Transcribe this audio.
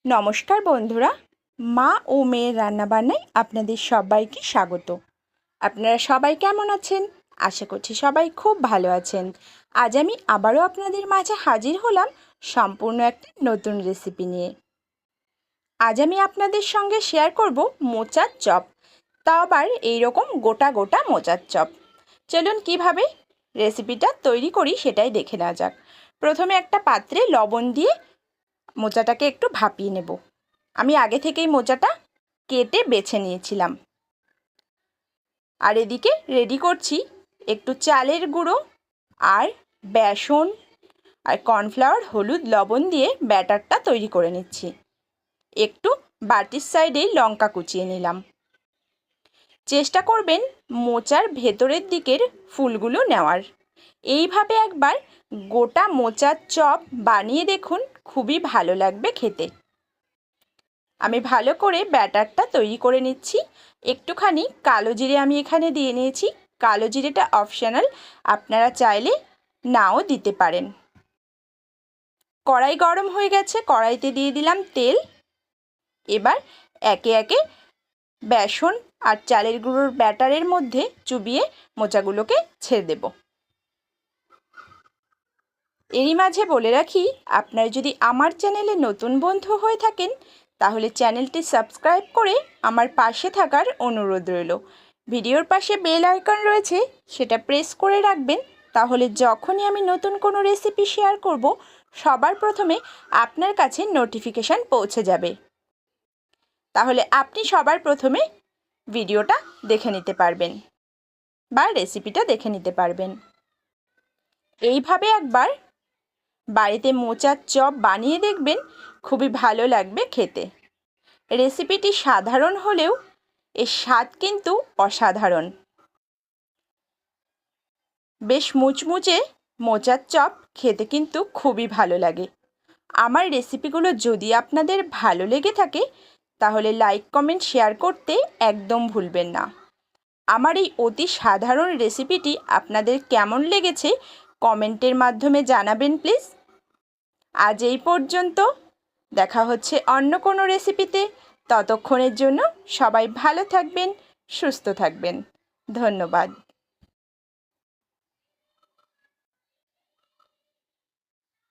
নমস্কার বন্ধুরা, মা ও মেয়ের রান্নাবান্নায় আপনাদের সবাইকে স্বাগত। আপনারা সবাই কেমন আছেন? আশা করছি সবাই খুব ভালো আছেন। আজ আমি আবারও আপনাদের মাঝে হাজির হলাম সম্পূর্ণ একটা নতুন রেসিপি নিয়ে। আজ আমি আপনাদের সঙ্গে শেয়ার করব মোচার চপ, তাও আবার এইরকম গোটা গোটা মোচার চপ। চলুন কিভাবে রেসিপিটা তৈরি করি সেটাই দেখে নেওয়া যাক। প্রথমে একটা পাত্রে লবণ দিয়ে মোচাটাকে একটু ভাপিয়ে নেব। আমি আগে থেকেই মোচাটা কেটে বেছে নিয়েছিলাম। আর এদিকে রেডি করছি একটু চালের গুঁড়ো আর বেসন আর কর্নফ্লাওয়ার, হলুদ, লবণ দিয়ে ব্যাটারটা তৈরি করে নিচ্ছি। একটু বাটির সাইডেই লঙ্কা কুচিয়ে নিলাম। চেষ্টা করবেন মোচার ভেতরের দিকের ফুলগুলো নেওয়ার। এইভাবে একবার গোটা মোচার চপ বানিয়ে দেখুন, খুবই ভালো লাগবে খেতে। আমি ভালো করে ব্যাটারটা তৈরি করে নিচ্ছি। একটুখানি কালো জিরে আমি এখানে দিয়ে নিয়েছি। কালো জিরেটা অপশনাল, আপনারা চাইলে নাও দিতে পারেন। কড়াই গরম হয়ে গেছে, কড়াইতে দিয়ে দিলাম তেল। এবার একে একে বেসন আর চালের গুঁড়োর ব্যাটারের মধ্যে চুবিয়ে মোচাগুলোকে ছেড়ে দেব। এরই মাঝে বলে রাখি, আপনারা যদি আমার চ্যানেলে নতুন বন্ধু হয়ে থাকেন তাহলে চ্যানেলটি সাবস্ক্রাইব করে আমার পাশে থাকার অনুরোধ রইল। ভিডিওর পাশে বেল আইকন রয়েছে, সেটা প্রেস করে রাখবেন, তাহলে যখনই আমি নতুন কোনো রেসিপি শেয়ার করব সবার প্রথমে আপনার কাছে নোটিফিকেশান পৌঁছে যাবে। তাহলে আপনি সবার প্রথমে ভিডিওটা দেখে নিতে পারবেন বা রেসিপিটা দেখে নিতে পারবেন। এইভাবে একবার বাড়িতে মোচার চপ বানিয়ে দেখবেন, খুবই ভালো লাগবে খেতে। রেসিপিটি সাধারণ হলেও এর স্বাদ কিন্তু অসাধারণ। বেশ মুচমুচে মোচার চপ খেতে কিন্তু খুবই ভালো লাগে। আমার রেসিপিগুলো যদি আপনাদের ভালো লেগে থাকে তাহলে লাইক, কমেন্ট, শেয়ার করতে একদম ভুলবেন না। আমার এই অতি সাধারণ রেসিপিটি আপনাদের কেমন লেগেছে কমেন্টের মাধ্যমে জানাবেন প্লিজ। আজ এই পর্যন্ত, দেখা হচ্ছে অন্য কোনো রেসিপিতে। ততক্ষণের জন্য সবাই ভালো থাকবেন, সুস্থ থাকবেন। ধন্যবাদ।